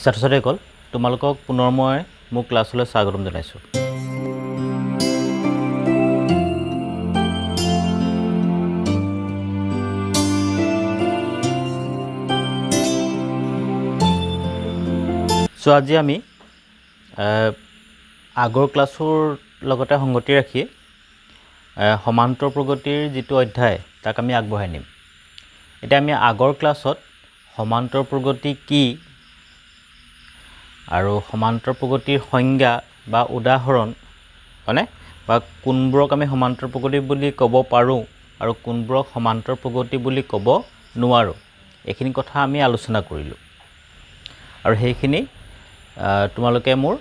ছাত্ৰ-ছাত্ৰীসকল তোমালোকক পুনৰ মই মোৰ ক্লাছলৈ স্বাগতম জনাইছোঁ। আজি আমি আগৰ ক্লাছৰ লগতে সংগতি ৰাখি সমান্তৰ প্ৰগতিৰ যিটো অধ্যায় তাক আমি আগবঢ়াই নিম। এতিয়া আমি আগৰ ক্লাছত সমান্তৰ প্ৰগতি কি আৰু সমান্তৰ প্ৰগতিৰ সংজ্ঞা বা উদাহৰণ মানে বা কোনবোৰক আমি সমান্তৰ প্ৰগতি বুলি ক'ব পাৰোঁ আৰু কোনবোৰক সমান্তৰ প্ৰগতি বুলি ক'ব নোৱাৰোঁ এইখিনি কথা আমি আলোচনা কৰিলোঁ। আৰু সেইখিনি তোমালোকে মোৰ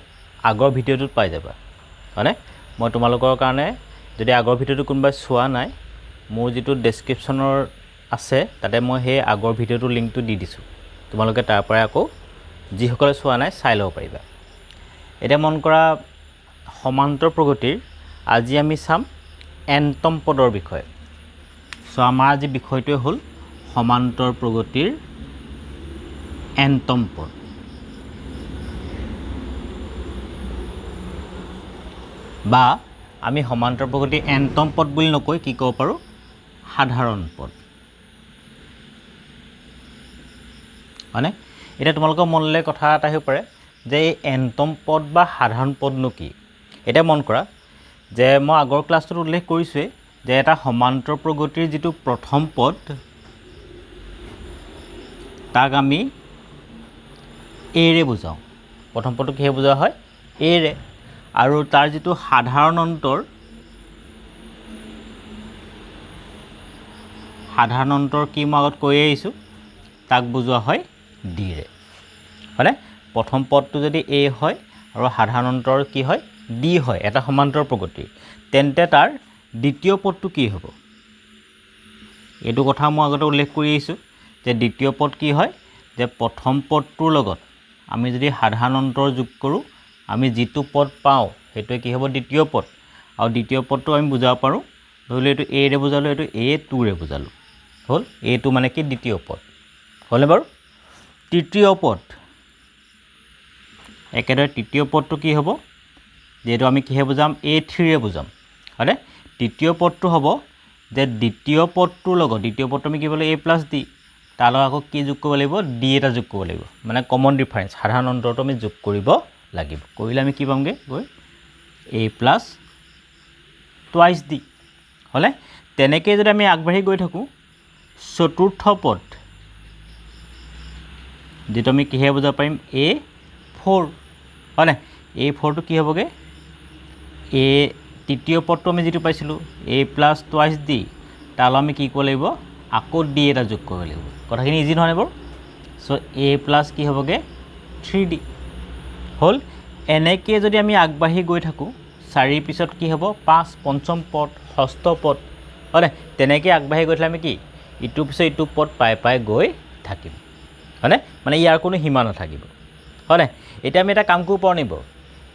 আগৰ ভিডিঅ'টোত পাই যাবা। মানে মই তোমালোকৰ কাৰণে যদি আগৰ ভিডিঅ'টো কোনোবাই চোৱা নাই মোৰ যিটো ডেছক্ৰিপশ্যনৰ আছে তাতে মই সেই আগৰ ভিডিঅ'টোৰ লিংকটো দি দিছোঁ। তোমালোকে তাৰ পৰা আকৌ যিসকলে চোৱা নাই চাই ল'ব পাৰিবা। এতিয়া মন কৰা সমান্তৰ প্ৰগতিৰ আজি আমি চাম এনতম পদৰ বিষয়ে। আমাৰ আজি বিষয়টোৱে হ'ল সমান্তৰ প্ৰগতিৰ এনতম পদ। বা আমি সমান্তৰ প্ৰগতিৰ এনতম পদ বুলি নকৈ কি ক'ব পাৰোঁ সাধাৰণ পদ। মানে এতিয়া তোমালোকৰ মনলৈ কথা এটা আহিব পাৰে যে এই এনতম পদ বা সাধাৰণ পদনো কি। এতিয়া মন কৰা যে মই আগৰ ক্লাছটোত উল্লেখ কৰিছোঁৱেই যে এটা সমান্তৰ প্ৰগতিৰ যিটো প্ৰথম পদ তাক আমি এৰে বুজাওঁ। প্ৰথম পদটো কিহে বুজোৱা হয় এৰে। আৰু তাৰ যিটো সাধাৰণ অন্তৰ কি মই আগত কৈ আহিছোঁ তাক বুজোৱা হয় ডিৰে। হয়নে? প্ৰথম পদটো যদি এ হয় আৰু সাধাৰণ অন্তৰ কি হয় ডি হয় এটা সমান্তৰ প্ৰগতিৰ, তেন্তে তাৰ দ্বিতীয় পদটো কি হ'ব? এইটো কথা মই আগতে উল্লেখ কৰি আহিছোঁ যে দ্বিতীয় পদ কি হয় যে প্ৰথম পদটোৰ লগত আমি যদি সাধাৰণ অন্তৰ যোগ কৰোঁ আমি যিটো পদ পাওঁ সেইটোৱে কি হ'ব দ্বিতীয় পদ। আৰু দ্বিতীয় পদটো আমি বুজাব পাৰোঁ ধৰি লওঁ এইটো এৰে বুজালোঁ, এইটো A2ৰে বুজালোঁ। হ'ল এইটো মানে কি দ্বিতীয় পদ। হ'লনে বাৰু? তৃতীয় পদ একেদৰে তৃতীয় পদটো কি হ'ব যিহেতু আমি কিহে বুজাম A3ৰে বুজাম। হয়নে? তৃতীয় পদটো হ'ব যে দ্বিতীয় পদটোৰ লগত দ্বিতীয় পদটো আমি কি ক'ব লাগিব A+D তাৰ লগত আকৌ কি যোগ কৰিব লাগিব D এটা যোগ কৰিব লাগিব। মানে কমন ডিফাৰেঞ্চ সাধাৰণ অন্তৰটো আমি যোগ কৰিব লাগিব। কৰিলে আমি কি পামগৈ গৈ A+2D। হ'লে তেনেকৈ যদি আমি আগবাঢ়ি গৈ থাকোঁ চতুৰ্থ পদ যিটো আমি কিহে বুজাব পাৰিম A4। হয়নে? A4টো কি হ'বগৈ তৃতীয় পদটো আমি যিটো পাইছিলোঁ A+2D তাৰলৈ আমি কি কৰিব লাগিব আকৌ D এটা যোগ কৰিব লাগিব। কথাখিনি ইজি নহয়নে বাৰু? A+ কি হ'বগৈ 3D। হ'ল এনেকৈ যদি আমি আগবাঢ়ি গৈ থাকোঁ 4 পিছত কি হ'ব 5 পঞ্চম পদ ষষ্ঠ পদ। হয়নে? তেনেকৈ আগবাঢ়ি গৈ থাকিলে আমি কি ইটোৰ পিছত ইটো পদ পাই গৈ থাকিম। হয়নে? মানে ইয়াৰ কোনো সীমা নাথাকিব। হয়নে? এতিয়া আমি এটা কাম কৰিব পাৰোঁ নিব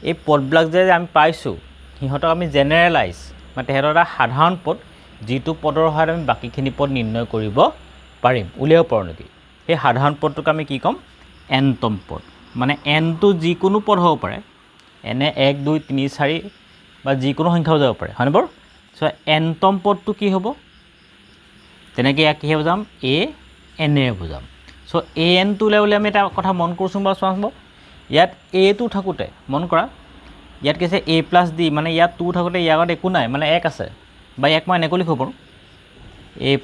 এই পদবিলাক যে আমি পাইছোঁ সিহঁতক আমি জেনেৰেলাইজ মানে তেহেঁতৰ এটা সাধাৰণ পদ যিটো পদৰ সহায়ত আমি বাকীখিনি পদ নিৰ্ণয় কৰিব পাৰিম উলিয়াব পাৰোঁ নেকি? সেই সাধাৰণ পদটোক আমি কি ক'ম এনতম পদ। মানে এনটো যিকোনো পদ হ'ব পাৰে এনে 1 2 3 4 বা যিকোনো সংখ্যাও যাব পাৰে। হয়নে বাৰু? এনতম পদটো কি হ'ব তেনেকৈ ইয়াক কিহে বুজাম ANৰে বুজাম। ANটো উলিয়াবলৈ আমি এটা কথা মন কৰিছোঁ বাৰু চোৱাচোন বাৰু। ইয়াত A2 থাকোঁতে মন কৰা ইয়াত কি আছে A+D মানে ইয়াত 2 থাকোঁতে ইয়াৰ আগত একো নাই মানে 1 আছে বা ইয়াক মই এনেকৈ লিখিব পাৰোঁ A+2 -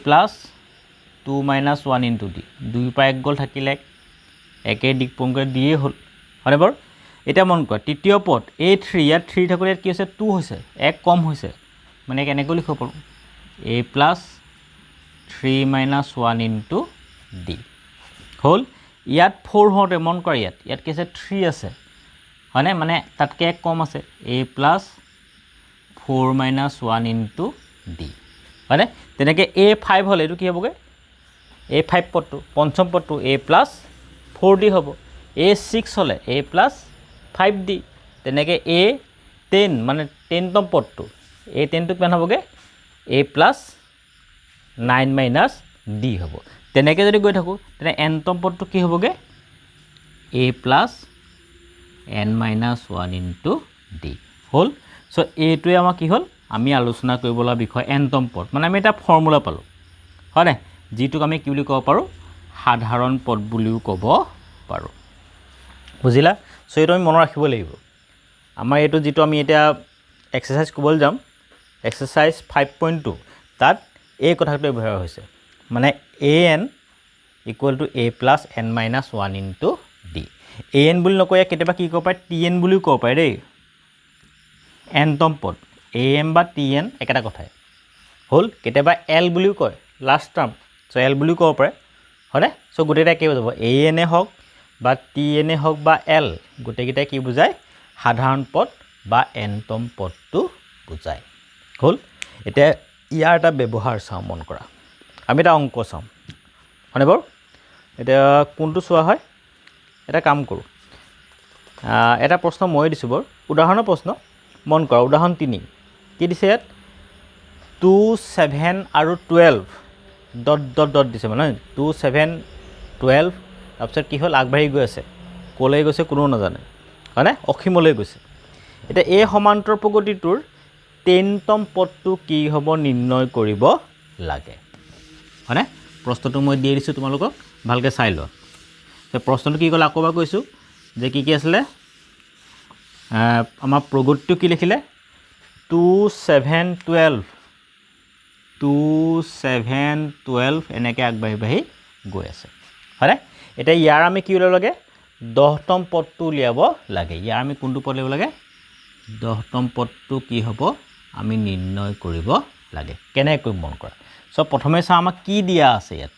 1 × D। 2 পৰা 1 গ'ল থাকিলে 1 দিক পূৰণ কৰি দিয়ে হ'ল। হয়নে বাৰু? এতিয়া মন কৰা তৃতীয় পদ A3 ইয়াত 3 থাকোঁতে ইয়াত কি হৈছে 2 হৈছে 1 কম হৈছে মানে কেনেকৈ লিখিব পাৰোঁ A+3 - 1 × D। হ'ল ইয়াত 4 হওঁতে মন কৰা ইয়াত কি আছে 3 আছে। হয়নে? মানে তাতকৈ 1 কম আছে A+4 - 1 × D। হয়নে? তেনেকৈ A5 হ'লে এইটো কি হ'বগৈ A5 পদটো পঞ্চম পদটো A+4D হ'ব। A6 হ'লে A+5D। তেনেকৈ A10 মানে 10তম পদটো A10টো কিমান হ'বগৈ A+9 - D হ'ব। তেনেকৈ যদি গৈ থাকোঁ তেনে এনতম পদটো কি হ'বগৈ a plus n minus 1 into d hall so এইটোৱে আমাৰ কি হল আমি আলোচনা কৰিবলা বিষয় nতম পদ মানে আমি এটা ফৰ্মুলা পালো হয় না যিটোক আমি কি বুলি ক'ব পাৰো সাধাৰণ পদ বুলিও ক'ব পাৰো বুজিলা সো এইটো আমি মনত ৰাখিব লাগিব আমাৰ এইটো যেটো আমি এটা এক্সাৰসাইজ কৰিবলৈ যাম এক্সাৰসাইজ 5.2 তাত এই কথাটো ব্যৱহাৰ হৈছে মানে an equal to a plus n minus 1 into d an বুলি নকয় কেতিয়াবা কি ক'ব পাৰে tn বুলিও ক'ব পাৰে দেই nতম পদ am বা tn একেটা কথাই হল কেতিয়াবা l বুলিও কয় লাষ্ট টাৰ্ম সো l বুলিও ক'ব পাৰে হয়নে সো গোটেইটা কি হৈ যাব an এ হওক বা tn এ হওক বা l গোটেইকেইটা কি বুজায় সাধাৰণ পদ বা nতম পদটো বুজায় হল এতিয়া ইয়াৰ এটা ব্যৱহাৰ চাও মন কৰা আমি এটা অংক চাম হয়নে বাৰু এটা কোনটো চোৱা হয় এটা কাম কৰো এটা প্ৰশ্ন মই দিছো বৰ উদাহৰণৰ প্ৰশ্ন মন কৰা উদাহৰণ 3 কি দিছে ইয়াত 2 7 আৰু 12 ডট ডট ডট দিছে মানে 2 7 12 তাৰপিছত কি হল আগবাঢ়ি গৈ আছে কলৈ গৈছে কোনো নাজানে হয়নে অখিমলৈ গৈছে এটা এই সমান্তৰ প্ৰগতিটোৰ 10তম পদটো কি হ'ব নিৰ্ণয় কৰিব লাগে হয়নে প্ৰশ্নটো মই দি দিছো তোমালোকক ভালকে চাই লোৱা তে প্ৰশ্নটো কি ক'লা আকবা কৈছো যে কি আছিল আমাৰ প্ৰগতিটো কি লিখিলে 2 7 12 2 7 12 এনেকৈ আগবাঢ়ি গৈ আছে হয়নে এটা ইয়াৰ আমি কি উলিয়াব লাগে 10তম পদটো উলিয়াব লাগে ইয়াৰ আমি কোনটো পদ উলিয়াব লাগে 10তম পদটো কি হ'ব আমি নিৰ্ণয় কৰিব লাগে কেনেকৈ মন কৰা সো প্ৰথমে চাও আমাক কি দিয়া আছে ইয়াত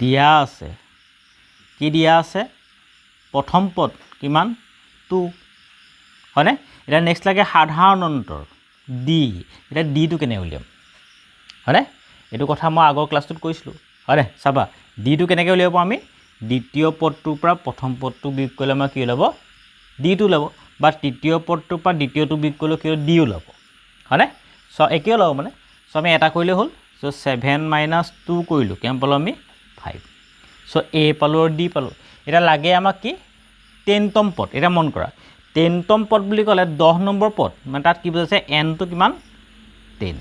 দিয়া আছে কি দিয়া আছে প্ৰথম পদ কিমান 2 হয়নে এটা নেক্সট লাগে সাধাৰণ অন্তৰ d এটা d টো কেনে উলিয়াম হয়নে এটো কথা মই আগৰ ক্লাছটোত কৈছিলো হয়নে চাবা d টো কেনেকৈ উলিয়াব আমি দ্বিতীয় পদটোৰ পৰা প্ৰথম পদটো বিয়োগ কৰিলে আমাৰ কি ওলাব d টো ওলাব বা তৃতীয় পদটোৰ পৰা দ্বিতীয়টো বিয়োগ কৰিলে কি d ওলাব হয়নে সো একে ওলাব মানে সো আমি এটা কৰিলে হল সো 7 - 2 কৰিলো কেম পালো আমি 5 সো a পালো আৰু d পালো এটা লাগে আমাক কি 10তম পদ এটা মন কৰা 10তম পদ বুলি ক'লে 10 নম্বৰ পদ মানে তাত কি বুজাইছে n টো কিমান 10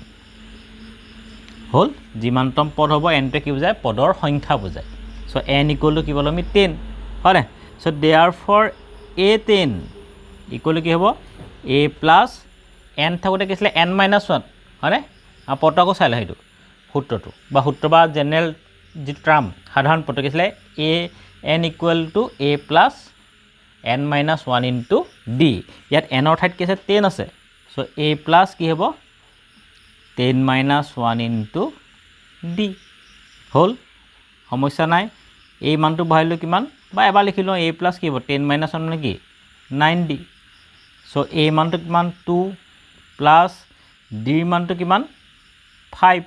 হল যিমানতম পদ হ'ব n টো কি বুজায় পদৰ সংখ্যা বুজায় সো n = কি বলো আমি 10 হয় সো therefore a10 = কি হ'ব a plus n থাকোতে কি আছিল n - 1 হয়নে পদটো চাই লা হেতু সূত্ৰটো বা জেনাৰেল যি টাৰ্ম সাধাৰণ পদ কি আছিল a n = a plus n minus 1 into d ইয়াত n অৰ ঠাইত কি আছে 10 আছে সো a plus কি হ'ব 10 minus 1 into d হল সমস্যা নাই এই মানটো বহাইলো কিমান বা এবাৰ লিখিলো a plus কি হ'ব 10 minus 1 মানে কি 9d সো a মানটো কিমান 2 plus d মানটো কিমান 5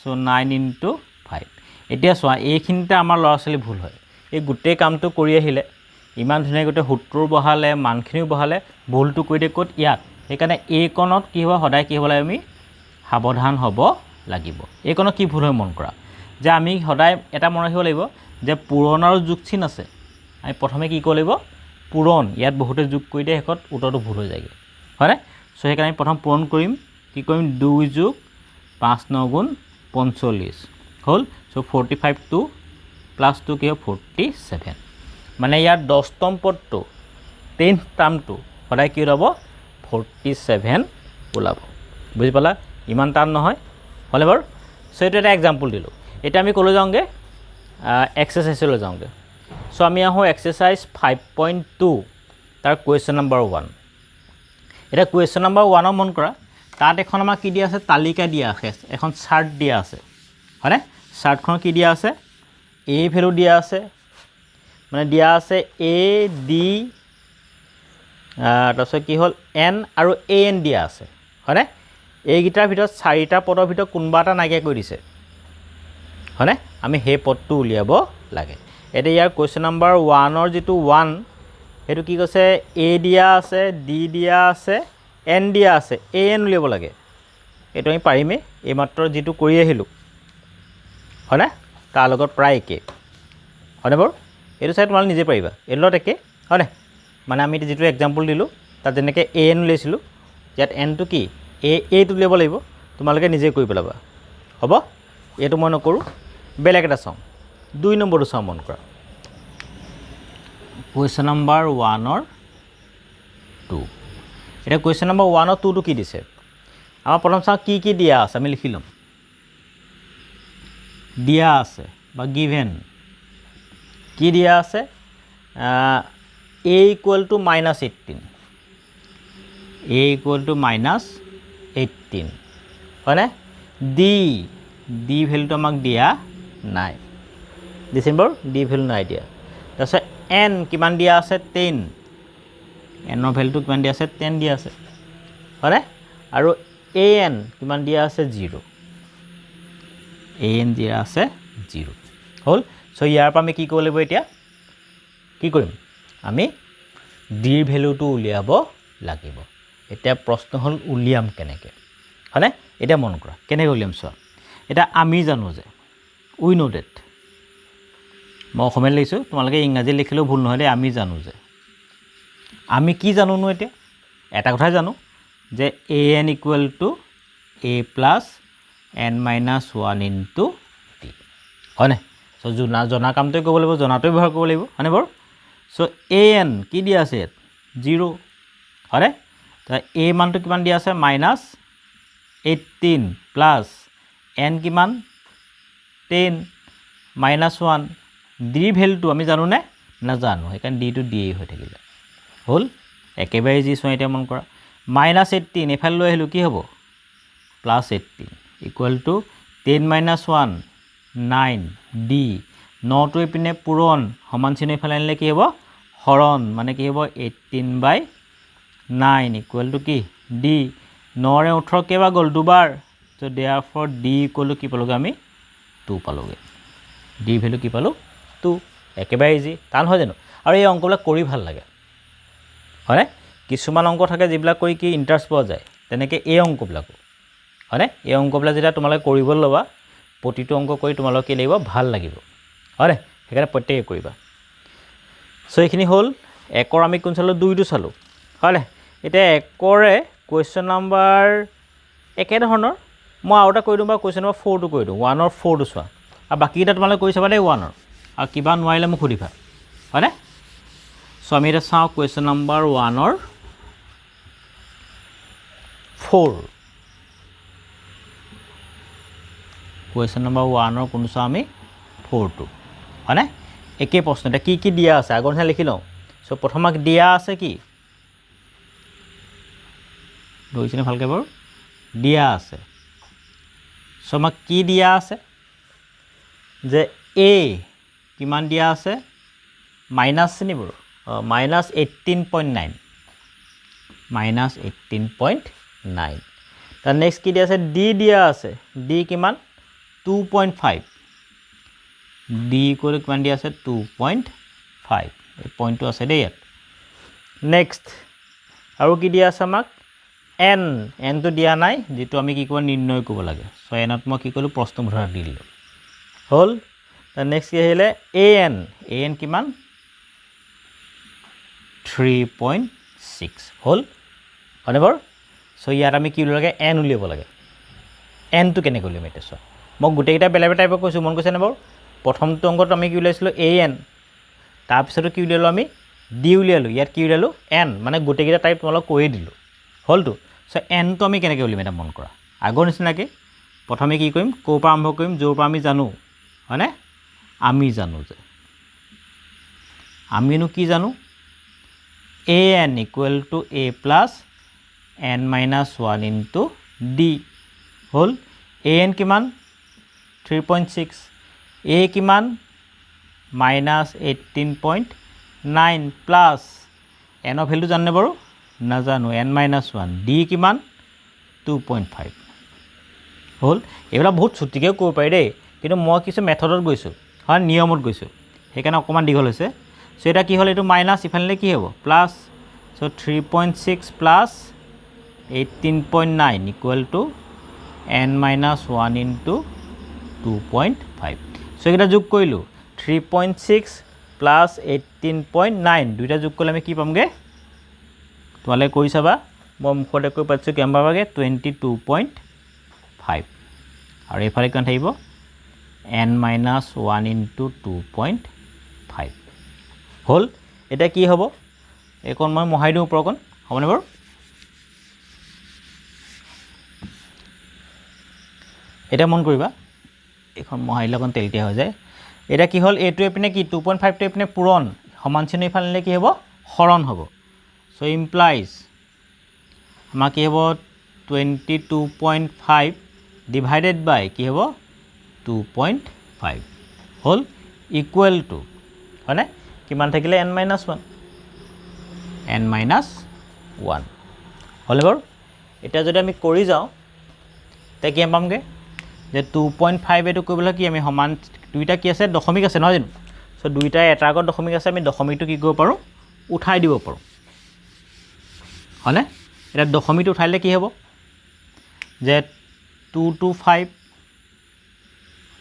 সো 9 into 5 এতিয়া চোৱা এইখিনিতে আমাৰ লৰাছলি ভুল হয় এই গোটেই কামটো কৰি আহিলে ইমান ধুনীয়া গোটেই সূত্ৰ বহালে মানখিনিও বহালে ভুলটো কৰি দে ক'ত ইয়াত সেইকাৰণে এই কোণত কি হ'ব সদায় কি হ'ব লাগে আমি সাৱধান হ'ব লাগিব এই কোণত কি ভুল হয় মন কৰা যে আমি সদায় এটা মন ৰাখিব লাগিব যে পূৰণ আৰু যোগ চিন আছে আমি প্ৰথমে কি কৰিব লাগিব পূৰণ ইয়াত বহুতে যোগ কৰি দিয়ে হেকত উত্তৰটো ভুল হৈ যায়গে হয়নে সো সেইকাৰণে আমি প্ৰথম পূৰণ কৰিম কি কৰিম 2 যোগ 5 9 গুণ 45 হল সো 45 2 প্লাস 2 কি হ'ব 47 মানে ইয়াৰ 10তম পদটো 10th টাৰ্মটো সদায় কি হ'ব 47 ওলাব বুজি পালা ইমান টান নহয় হলে বাৰু সো এটা এক্সাম্পল দিলো এটা আমি কলৈ যাওঁগে এক্সাৰসাইজলৈ যাওঁগে সো আমি আহো এক্সাৰসাইজ 5.2 তাৰ কোৱেশ্চন নম্বৰ 1 এটা কোৱেশ্চন নম্বৰ 1 মন কৰা তাত এখন আমাৰ কি দিয়া আছে তালিকা দিয়া আছে এখন চাৰ্ট দিয়া আছে হয়নে চাৰ্টখন কি দিয়া আছে a ভ্যালু দিয়া আছে মানে দিয়া আছে a d তাৰপিছত কি হল n আৰু an দিয়া আছে হয়নে এই গিটাৰ ভিতৰত চাৰিটা পদৰ ভিতৰত কোনবা এটা নাইকিয়া কৰি দিছে হয়নে আমি হে পদটো উলিয়াব লাগে এটা ইয়াৰ কোৱেশ্চন নম্বৰ 1 ৰ যেটো 1 হেতু কি কৈছে a দিয়া আছে d দিয়া আছে n দিয়া আছে an উলিয়াব লাগে এটো আমি পাৰিমে এই মাত্ৰ যেটো কৰি আহিলো হয়নে তাৰ লগত প্ৰায় একে হয়নে বাৰু এইটো চাই তোমালোকে নিজে পাৰিবা এই লগত একে হয়নে মানে আমি যিটো এক্সাম্পল দিলোঁ তাত যেনেকৈ an উলিয়াইছিলোঁ ইয়াত nটো কি এইটো উলিয়াব লাগিব তোমালোকে নিজে কৰি পেলাবা হ'ব এইটো মই নকৰোঁ বেলেগ এটা চাওঁ 2 নম্বৰটো চাওঁ মন কৰা কুৱেশ্যন নম্বৰ 1 ৰ 2 এটা কুৱেশ্যন নম্বৰ 1 ৰ 2 টো কি দিছে আমাৰ প্ৰথম চাওঁ কি দিয়া আছে আমি লিখি ল'ম দিয়া আছে বা গিভেন কি দিয়া আছে a equal to -18 a equal to -18 হয়নে d ভ্যালুটো আমাক দিয়া নাই ডিসেম্বৰ d ভ্যালু নাই দিয়া তাৰপিছত n কিমান দিয়া আছে 10 n ৰ ভ্যালুটো কিমান দিয়া আছে 10 দিয়া আছে হয়নে আৰু an কিমান দিয়া আছে 0 an দিয়া আছে 0 হল সো ইয়াৰ পৰা আমি কি কৰিব লাগিব এতিয়া কি কৰিম আমি d ৰ ভ্যালুটো উলিয়াব লাগিব এতিয়া প্ৰশ্ন হল উলিয়াম কেনেকে হয়নে এটা মন কৰা কেনেকৈ উলিয়াম চোৱা এটা আমি জানো যে উই নো ডেট মই অসমীয়াত লিখিছোঁ তোমালোকে ইংৰাজী লিখিলেও ভুল নহয় দে আমি জানো যে আমি কি জানো নো এতিয়া এটা কথাই জানো যে an equal to a plus n minus 1 into t হয়নে সো জনা কামটোই কৰিব লাগিব জনাটোই ব্যৱহাৰ কৰিব লাগিব হয়নে বাৰু সো an কি দিয়া আছে 0 হয়নে তা a মানটো কিমান দিয়া আছে -18 প্লাস n কিমান 10 -1 d ভ্যালুটো আমি জানো নে নাজানো সেইকাৰণে d টো দিয়ে হৈ থাকিলে হল একেবাৰে যি চোৱা এতিয়া মন কৰা -18 এফালে লৈ আহিলো কি হ'ব +18 ইকুৱেল টু 10 - 1 9 d 9 টো ইপিনে পূৰণ সমান চিহ্ন ইফালে আনিলে কি হ'ব হৰণ মানে কি হ'ব 18/9 ইকুৱেল টু কি d 9 ৰে 18 কেবা গল দুবাৰ so therefore d equal to কি পালোগে আমি 2 পালোগে d ভ্যালু কি পালো 2 একেবাৰে ইজি টান হয় জানো আৰু এই অংকবিলাক কৰি ভাল লাগে হয়নে কিছুমান অংক থাকে যিবিলাক কৰি কি ইন্টাৰেষ্ট পোৱা যায় তেনেকৈ এই অংকবিলাকো হয়নে এই অংকবিলাক যেতিয়া তোমালোকে কৰিব লবা প্ৰতিটো অংক কৰি তোমালোকে কি লাগিব ভাল লাগিব হয়নে সেইকাৰণে প্ৰত্যেককে কৰিবা সো এইখিনি হল একৰ আমি কোন চালো 2 টো চালো হয়নে এতিয়া একৰে কোৱেশ্চন নম্বৰ একে ধৰণৰ মই আৰু এটা কৈ দিম বা কোৱেশ্চন নম্বৰ 4 টো কৈ দিম 1 ৰ 4 টো চোৱা আৰু বাকিটা তোমালোকে কৰি চাবা দেই 1 ৰ আৰু কিবা নোৱাৰিলে মোক সুধিবা হয়নে সো আমি এটা চাওঁ কোৱেশ্চন নম্বৰ 1 ৰ 4 কোৱেশ্চন নম্বৰ 1 ৰ কোন চাওঁ আমি 4 টো হয়নে একে প্ৰশ্ন এটা কি দিয়া আছে আগৰ নিচিনা লিখি লওঁ সো প্ৰথমক দিয়া আছে কি দুইজনে ভালকে বাৰু দিয়া আছে সো আমাক কি দিয়া আছে যে a কিমান দিয়া আছে মাইনাস চিনি বাৰু -18.9 -18.9 তাৰ নেক্সট কি দিয়া আছে d দিয়া আছে d কিমান 2.5 d ইকুৱেল কিমান দিয়া আছে 2.5 এই পইণ্টটো আছে দেই ইয়াত নেক্সট আৰু কি দিয়া আছে আমাক n টো দিয়া নাই যেটো আমি কি কৰিব নিৰ্ণয় কৰিব লাগে সো n ত মই কি কৰিলো প্ৰশ্ন মুদ্ৰা দি দিলো হল তাৰ নেক্সট কি আহিলে an কিমান 3.6 হল হয়নে বাৰু সো ইয়াত আমি কি উলিয়াব লাগে n উলিয়াব লাগে n টো কেনেকৈ উলিয়াম এতিয়া চোৱা মই গোটেইটা বেলেগ টাইপৰ কৈছো মন কৈছে নে বাৰু প্ৰথমটো অংকত আমি কি উলিয়াইছিলো an তাৰ পিছতো কি উলিয়ালো আমি d উলিয়ালো ইয়াত কি উলিয়ালো n মানে গোটেইটা টাইপ তোমালোক কৈয়ে দিলো হলটো সো n টো আমি কেনেকৈ উলিয়াম এটা মন কৰা আগৰ নিচিনাকৈ প্ৰথমে কি কৰিম কোৰ পৰা আৰম্ভ কৰিম যোৰ পৰা আমি জানো হয়নে আমি জানো যে আমিনো কি জানো an equal to a plus n minus 1 into d hall an কিমান 3.6 a কিমান -18.9 plus n ৰ ভ্যালু জানে বাৰু নাজানো n minus 1 d কিমান 2.5 হল এবেলা বহুত ছুটিকে কৰিব পাৰি দেই কিন্তু মই কিছু মেথডত গৈছো হয় নিয়মত গৈছো সেইকাৰণে অকমান দীঘল হৈছে সো এটা কি হল এটো মাইনাস ইফালে কি হ'ব plus so 3.6 plus 18.9 equal to n minus 1 into 2.5 so এটা যোগ কৰিলো 3.6 প্লাছ 18.9 দুইটা যোগ কৰিলে আমি কি পামগৈ তোমালোকে কৰি চাবা মই মুখতে কৈ পাইছোঁ কিমান পাবাগৈ 22.5 আৰু এইফালে কিমান থাকিব n-1 ইনটু 2.5 হ'ল এটা কি হ'ব এইকণ মই মহাই দিওঁ ওপৰকণ হ'বনে বাৰু এটা মন কৰিবা এখন মহাইলে অকণ তেলতীয়া হৈ যায় এটা কি হ'ল এইটো এপিনে কি 2.5 টো এপিনে পূৰণ সমান চিহ্ন ইফালে কি হ'ব হৰণ হ'ব সো ইমপ্লাইজ আমাৰ কি হ'ব 22.5 ডিভাইডেড বাই কি হ'ব 2.5 হ'ল ইকুৱেল টু হয়নে কিমান থাকিলে n-1 হ'লে বাৰু এটা যদি আমি কৰি যাওঁ তে কি পামগে যে 2.5 এটো কৰিবলৈ কি আমি সমান দুইটা কি আছে দশমিক আছে নহয় জানো সো দুইটা এটা আগত দশমিক আছে আমি দশমিকটো কি কৰিব পাৰোঁ উঠাই দিব পাৰোঁ হয়নে এটা দশমিকটো উঠাইলে কি হ'ব যে 225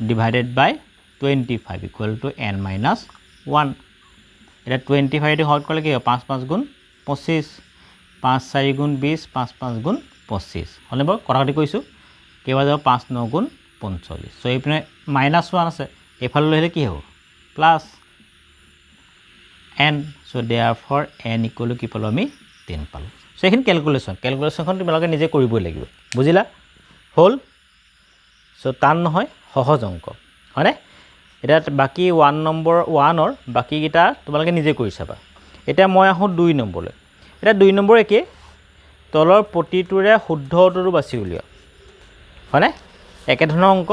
divided by 25 equal to n-1 এটা 25 টো হৰণ কৰিলে কি হ'ব 5 5 গুণ 25 5 4 গুণ 20 5 5 গুণ 25 হয়নে বাৰু কথাটি কৈছোঁ কেইবা যাব 5 9 গুণ 45 সো এইপিনে -1 আছে এইফালে লৈ আহিলে কি হ'ব plus n so therefore n equal to কি পালোঁ আমি 10 পালোঁ সো এইখিনি কেলকুলেশ্যনখন তোমালোকে নিজে কৰিবই লাগিব বুজিলা হ'ল সো টান নহয় সহজ অংক হয়নে এটা বাকি 1 নম্বৰ 1 ৰ বাকি কিটা তোমালোকে নিজে কৰি চাবা এটা মই আহো 2 নম্বৰলৈ এটা 2 নম্বৰ একে তলৰ প্ৰতিটোৰে শুদ্ধ উত্তৰটো বাছি উলিয়া হয়নে একে ধৰণৰ অংক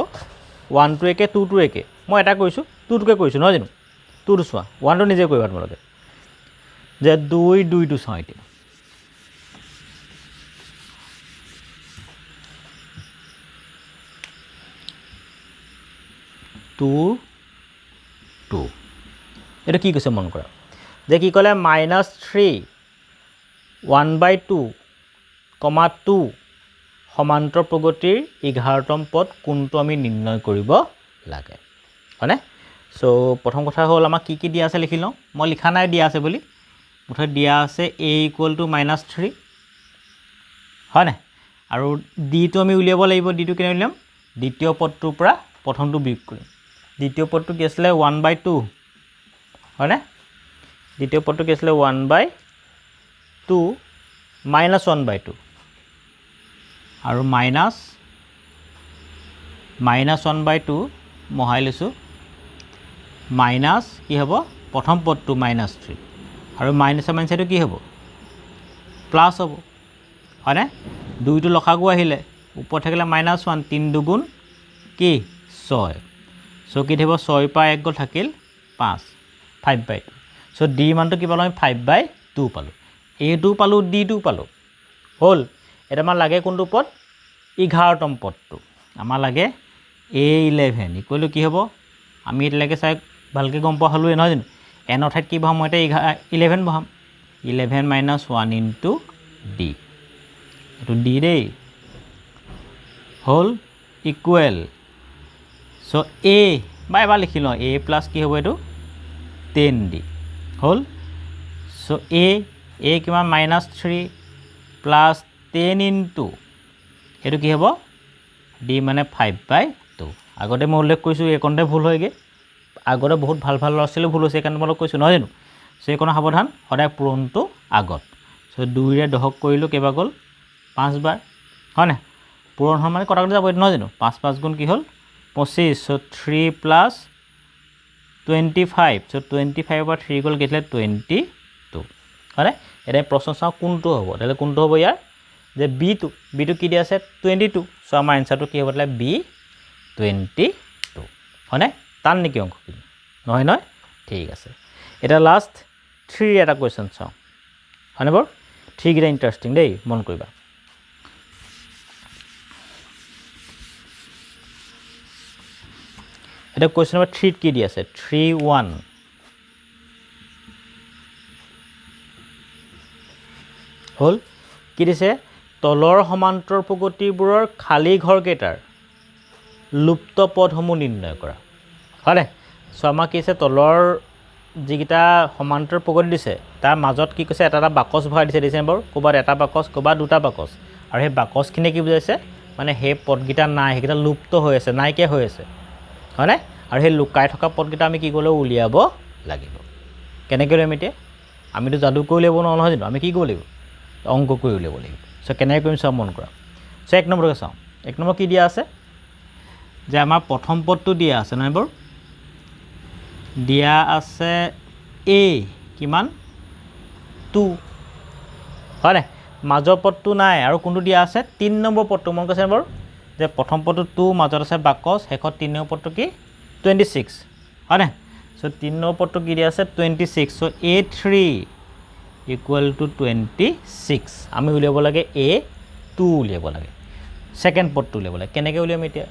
1 টো একে 2 টো একে মই এটা কৰিছোঁ 2 টোকে কৰিছোঁ নহয় জানো 2 টো চোৱা 1 টো নিজে কৰিবা তোমালোকে যে 2 টো চাওঁ এতিয়া 2 এটা কি কৈছে মন কৰা যে কি ক'লে -3 1/2 2 সমান্তৰ প্ৰগতিৰ 11তম পদ কোনটো আমি নিৰ্ণয় কৰিব লাগে হয়নে সো প্ৰথম কথা হ'ল আমাক কি দিয়া আছে লিখি লওঁ মই লিখা নাই দিয়া আছে বুলি মুঠতে দিয়া আছে a = -3 হয়নে আৰু d টো আমি উলিয়াব লাগিব d টো কেনে উলিয়াম দ্বিতীয় পদটোৰ পৰা প্ৰথমটো বিয়োগ কৰিম দ্বিতীয় পদটো কি আছিল 1/2 হয়নে দ্বিতীয় পদটো কি আছিল 1/2 -1/2 আৰু -1/2 মহাই লৈছোঁ মাইনাছ কি হ'ব প্ৰথম পদটো -3 আৰু মাইনাছটো কি হ'ব প্লাছ হ'ব হয়নে 2 টো লসাগু আহিলে ওপৰত থাকিলে -1 3 2 কি 6 সো কি থাকিব 6 পৰা 1 গ'ল থাকিল 5 5/2 সো d মানটো কি পালোঁ আমি 5/2 পালোঁ a2 পালোঁ d2 পালোঁ হ'ল এটা আমাৰ লাগে কোনটো পদ 11তম পদটো আমাৰ লাগে a11 ইকুৱেল টু কি হ'ব আমি এতিয়ালৈকে চাই ভালকৈ গম পোৱা হ'লোৱে নহয় জানো n অৰ্থাৎ কি বহাম মই এতিয়া 11 বহাম 11 - 1 ইনটু d এইটো d দেই হ'ল ইকুৱেল সো a বা এবাৰ লিখি লওঁ a প্লাছ কি হ'ব এইটো 10d হ'ল সো a কিমান -3 প্লাছ 10 ইনটু এইটো কি হ'ব d মানে 5/2 আগতে মই উল্লেখ কৰিছোঁ এইকণতে ভুল হয়গৈ আগতে বহুত ভাল ল'ৰা ছোৱালীও ভুল হৈছে সেইকাৰণে মই কৈছোঁ নহয় জানো সেইকণ সাৱধান সদায় পূৰণটো আগত সো 2 ৰে 10 কৰিলোঁ কেইবাৰ গ'ল 5 বাৰ হয়নে পূৰণ হ'ল মানে কটাকটি যাব নহয় জানো 5 5 গুণ কি হ'ল 25 সো 3 প্লাছ 25 সো 25 পৰা 3 গ'ল কেইছিলে 22 হয়নে এতিয়া প্ৰশ্ন চাওঁ কোনটো হ'ব তেতিয়াহ'লে কোনটো হ'ব ইয়াৰ যে b টো কি দিয়া আছে 22 সো আমাৰ এনসাৰটো কি হ'ব তেতিয়াহ'লে b 22 হয়নে টান নেকি অংকখিনি নহয় ঠিক আছে এটা লাষ্ট 3 এটা কুৱেশ্যন চাওঁ হয়নে বাৰু 3 গিটা ইণ্টাৰেষ্টিং দেই মন কৰিবা এটা কুৱেশ্যন নম্বৰ 3 কি দি আছে 3-1 হ'ল কি দিছে তলৰ সমান্তৰ প্ৰগতিবোৰৰ খালী ঘৰকেইটাৰ লুপ্ত পদসমূহ নিৰ্ণয় কৰা হয়নে সো আমাক কি আছে তলৰ যিকেইটা সমান্তৰ প্ৰগতি দিছে তাৰ মাজত কি কৈছে এটা এটা বাকচ ভৰাই দিছে বাৰু ক'ৰবাত এটা বাকচ ক'ৰবাত দুটা বাকচ আৰু সেই বাকচখিনিয়ে কি বুজাইছে মানে সেই পদকেইটা নাই সেইকেইটা লুপ্ত হৈ আছে নাইকিয়া হৈ আছে হয়নে আৰু সেই লুকাই থকা পদকেইটা আমি কি কৰিলে উলিয়াব লাগিব কেনেকৈ উলিয়াম এতিয়া আমিতো যাদু কৰি উলিয়াব নোৱাৰোঁ নহয় জানো আমি কি কৰিব লাগিব অংক কৰি উলিয়াব লাগিব চ' কেনেকৈ কৰিম চাওঁ মন কৰা চ' 1 নম্বৰকে চাওঁ 1 নম্বৰ কি দিয়া আছে যে আমাৰ প্ৰথম পদটো দিয়া আছে নহয় বাৰু দিয়া আছে a কিমান 2 হয়নে মাজৰ পদটো নাই আৰু কোনটো দিয়া আছে 3 নম্বৰ পদটো মন কৈছে বাৰু যে প্ৰথম পদটো 2 মাজত আছে বাকচ শেষত 3 নম্বৰ পদটো কি 26 হয়নে চ' 3 নম্বৰ পদটো কি দিয়া আছে 26 চ' a3 ইকুৱেল টু 26 আমি উলিয়াব লাগে a2 উলিয়াব লাগে সেকেন্ড পদটো উলিয়াব লাগে কেনেকৈ উলিয়াম এতিয়া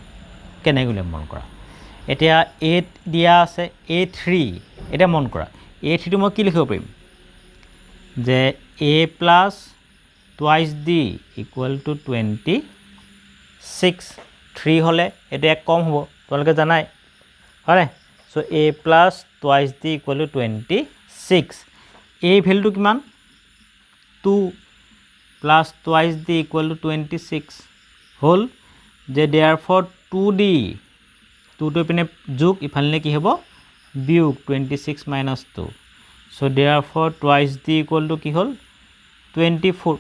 কেনেকৈ উলিয়াম মন কৰা এতিয়া 8 দিয়া আছে a3 এটা মন কৰা a3 টো মই কি লিখিব পাৰিম যে a plus twice d equal to 26 3 হলে এটা এক কম হ'ব তোমালোকে জানাই হয় so a plus twice d equal to 26 a ভ্যালুটো কিমান 2 plus twice d equal to 26 হল যে therefore 2d 2 to পিনে যোগ ইফালে কি হ'ব বিয়োগ 26 minus 2 so therefore twice d equal to কি হল 24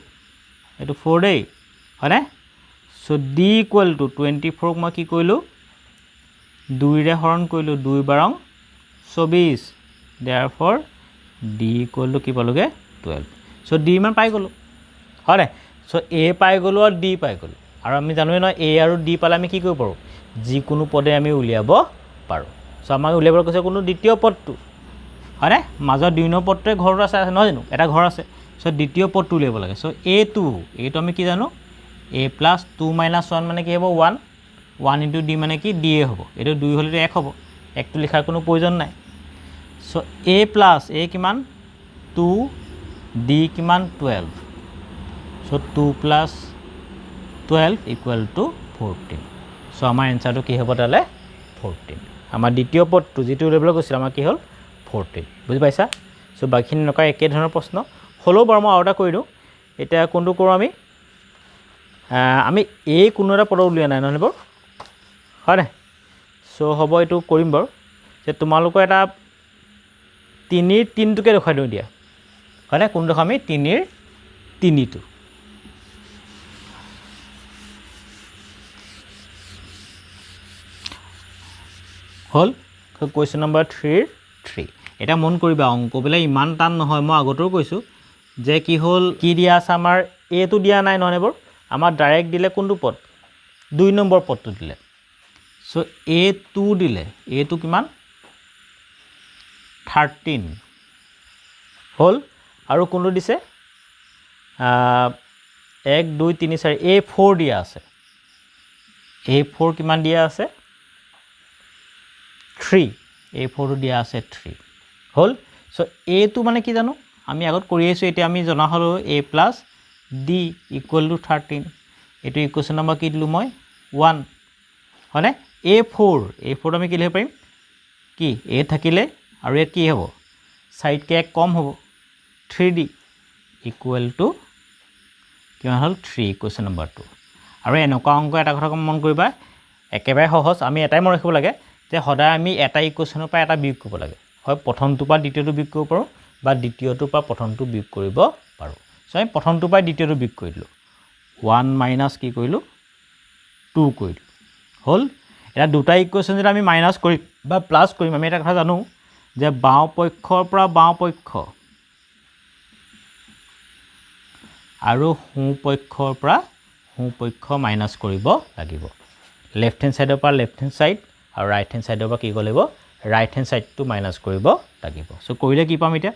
এটো 4 দেই হয়নে so d equal to 24 মই কি কইলো 2 ৰে হৰণ কইলো 2 বাৰং 24 therefore d equal to কি পালোগে 12 so d মান পাই গলো হয়নে so a পাই গলো আৰু d পাই গলো আৰু আমি জানোৱে ন a আৰু d পালে আমি কি কৰিব পাৰো যিকোনো পদে আমি উলিয়াব পাৰো সো আমাক উলিয়াবৰ কৈছে কোনো দ্বিতীয় পদটো হয়নে মাজৰ 2 নম্বৰ পদটোৱে ঘৰ আছে নহয় জানো এটা ঘৰ আছে সো দ্বিতীয় পদটো উলিয়াব লাগে সো a2 এইটো আমি কি জানো a plus 2 minus 1 মানে কি হ'ব 1 1 into d মানে কি d হ'ব এটো 2 হলে 1 হ'ব 1 টো লিখাৰ কোনো প্ৰয়োজন নাই সো a plus a কিমান 2 d কিমান 12 so 2 plus 12 equal to 14 so আমাৰ এনসাৰটো কি হ'ব তালে 14 আমাৰ দ্বিতীয় পদটো যেটো লেভেল কৈছিল আমাৰ কি হল 14 বুজি পাইছা সো বাকিখিনি নকা একে ধৰণৰ প্ৰশ্ন হলো বৰ মই আউটা কৰি দিও এটা কোনটো কৰো আমি এই কোনো এটা পদ উলিয়া নাই নহলে বৰ হয় সো হ'ব এটো কৰিম বৰ যে তোমালোকৰ এটা 3 ৰ 3 টোকে দেখাই দিও দিয়া হয় কোন দেখো আমি 3 ৰ 3 টো হল কোৱেশ্চন নম্বৰ 3 এটা মন কৰিবা অংকবিলাক ইমান টান নহয় মই আগতেও কৈছো যে কি হল কি দিয়া আছে আমাৰ a টো দিয়া নাই নহনেবৰ আমাৰ ডাইৰেক্ট দিলে কোনটো পদ 2 নম্বৰ পদটো দিলে সো a2 দিলে a টো কিমান 13 হল আৰু কোনটো দিছে 1 2 3 4 a4 দিয়া আছে a4 কিমান দিয়া আছে 3 a4 টো দিয়া আছে 3 হল সো a টো মানে কি জানো আমি আগত কৰি আছো এতিয়া আমি জনা হলো a plus d equal to 13 এটো ইকুৱেশ্যন নম্বৰ কি দিলু মই 1 হনে a4 আমি কি লিখিব পাৰিম কি a থাকিলে আৰু এ কি হ'ব সাইড কে কম হ'ব 3d equal to কিমান হল 3 ইকুৱেশ্যন নম্বৰ 2 আৰু এনেকুৱা অংক এটা কথা মন কৰিবা একেবাৰে সহজ আমি এটাই মন ৰাখিব লাগে যে সদায় আমি এটা ইকুৱেশ্যনৰ পৰা এটা বিয়োগ কৰিব লাগে হয় প্ৰথমটো পৰা দ্বিতীয়টো বিয়োগ কৰিব পাৰো বা দ্বিতীয়টো পৰা প্ৰথমটো বিয়োগ কৰিব পাৰো সো আমি প্ৰথমটো পৰা দ্বিতীয়টো বিয়োগ কৰিলো 1 মাইনাস কি কৰিলো 2 কৰিলো হল এটা দুটা ইকুৱেশ্যন যদি আমি মাইনাস কৰি বা প্লাস কৰিম আমি এটা কথা জানো যে বাও পক্ষৰ পৰা বাও পক্ষ আৰু হু পক্ষৰ পৰা হু পক্ষ মাইনাস কৰিব লাগিব লেফট হ্যান্ড সাইডৰ পৰা লেফট হ্যান্ড সাইড আৰু ৰাইট হ্যান্ড সাইডৰ পৰা কি কৰিব ৰাইট হ্যান্ড সাইডটো মাইনাস কৰিব লাগিব সো কৰিলে কি পাম এতিয়া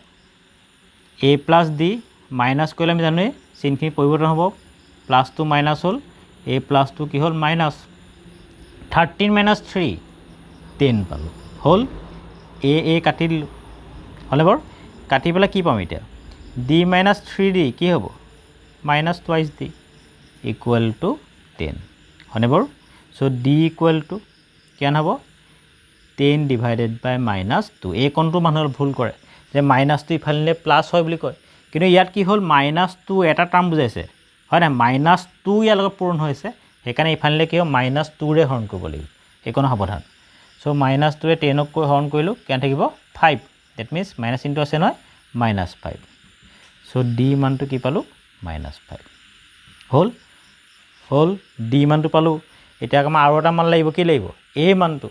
a plus d মাইনাস কৰিলে আমি জানো চিহ্নখিনি পৰিৱৰ্তন হ'ব প্লাস টু মাইনাস হল a plus 2 কি হল মাইনাস 13 minus 3 10 পালো হল a কাটি দিলো হলে বৰ কাটি পেলা কি পাম এতিয়া d minus 3d কি হ'ব minus twice d equal to 10 হনে বৰ so d equal to কিমান হ'ব 10 divided by minus 2 এই কোনটো মানুহৰ ভুল কৰে যে মাইনাছটো ইফালে নিলে প্লাছ হয় বুলি কয় কিন্তু ইয়াত কি হ'ল -2 এটা টাৰ্ম বুজাইছে হয় না -2 ইয়াৰ লগত পূৰণ হৈছে সেইকাৰণে ইফালে নিলে কি হ'ব -2 ৰে হৰণ কৰিব লাগিব এইকণ সাৱধান সো -2 ৰে 10 ক হৰণ কৰিলোঁ কিমান থাকিব 5 দ্যাট মিন্স মাইনাছ ইনটু আছে নহয় -5 সো ডি মানটো কি পালোঁ -5 হ'ল ডি মানটো পালোঁ এতিয়া আমাৰ আৰু এটা মান লাগিব কি লাগিব এ মানটো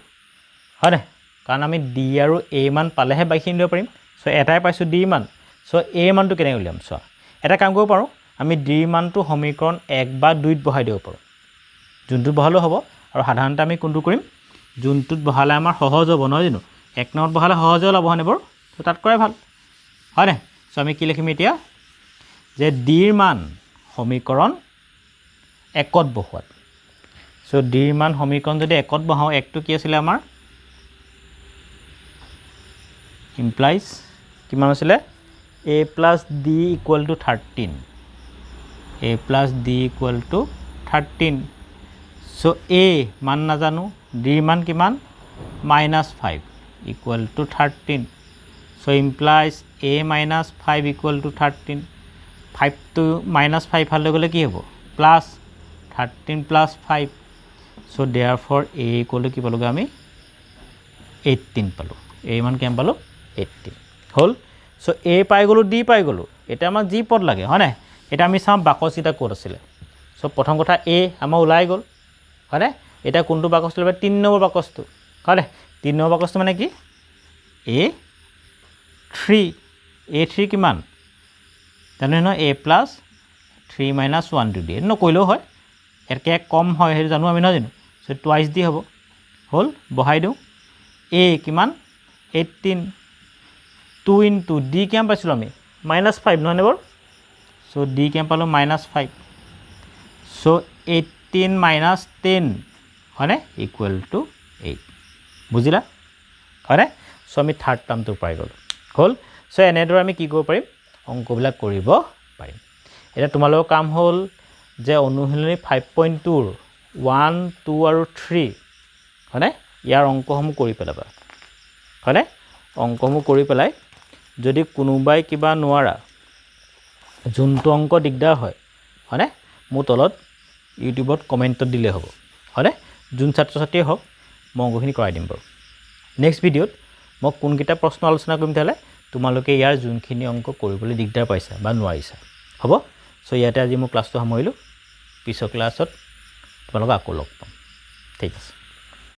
হয় না কাৰণ আমি ডি আৰু এ মান পালেহে বাইখিনি দিব পাৰিম সো এটাই পাইছোঁ ডি মান সো এ মানটো কেনেকৈ উলিয়াম চোৱা এটা কাম কৰিব পাৰোঁ আমি ডি মানটো সমীকৰণ 1 বা 2 ত বহাই দিব পাৰোঁ যোনটো বহালেও হ'ব আৰু সাধাৰণতে আমি কোনটো কৰিম যোনটোত বহালে আমাৰ সহজ হ'ব নহয় জানো 1 নম্বৰত বহালে সহজ হ'ল বহানেবোৰ তো তাত কৰাই ভাল হয় না সো আমি কি লিখিম এতিয়া যে ডিৰ মান সমীকৰণ 1 ত বহোৱাত সো ডিৰ মান সমীকৰণ যদি 1 ত বহাও 1 টো কি আছিল আমাৰ implies কিমান আছিলে a plus d equal to 13 a plus d equal to 13 so a মান নাজানো d মান কিমান -5 equal to 13 so implies a minus 5 equal to 13 5 to -5 ফালে গ'লে কি হ'ব plus 13 plus 5 so therefore a equal to কি পালোগে আমি 18 পালো a মান কিমান পালো 18 হল সো a পাই গলো d পাই গলো এটা আমাক g পদ লাগে হয় না এটা আমি চাম বাকসিটা কোড আছিল সো প্ৰথম কথা a আমাৰ ওলাই গল হয় না এটা কোনটো বাকস লবে 3 নম্বৰ বাকসটো হয় না 3 নম্বৰ বাকসটো মানে কি a3 কিমান জানো ন a plus 3 minus 1 to d ন কইলো হয় এরকে কম হয় হে জানো আমি না জানো সো টুৱাইস d হ'ব হল বহাই দিও a কিমান 18 2 into d কিমান পাইছিলো আমি -5 নহয় নেবৰ সো d কিমান পালো -5 সো 18 minus 10 হয়নে ইকুয়াল টু 8 বুজিলা হয়নে সো আমি থাৰ্ড টাৰ্মটো পাই গলো হল সো এনেদৰে আমি কি কৰিব পাৰিম অংকবিলাক কৰিব পাৰিম এটা তোমালোকৰ কাম হল যে অনুশীলনী 5.2 ৰ 1 2 আৰু 3 হয়নে ইয়াৰ অংকসমূহ কৰি পেলাবা হয়নে অংকসমূহ কৰি পেলাই যদি কোনোবাই কিবা নোৱাৰা যোনটো অংক দিগদাৰ হয় হয়নে মোৰ তলত ইউটিউবত কমেন্টত দিলে হ'ব হয়নে যোন ছাত্ৰ ছাত্ৰী হওক মই অংকখিনি কৰাই দিম বাৰু নেক্সট ভিডিঅ'ত মই কোনকেইটা প্ৰশ্ন আলোচনা কৰিম তালে তোমালোকে ইয়াৰ যোনখিনি অংক কৰিবলৈ দিগদাৰ পাইছা বা নোৱাৰিছা হ'ব সো ইয়াতে আজি মই ক্লাছটো সামৰিলোঁ পিছৰ ক্লাছত তোমালোকক আকৌ লগ পাম ঠিক আছে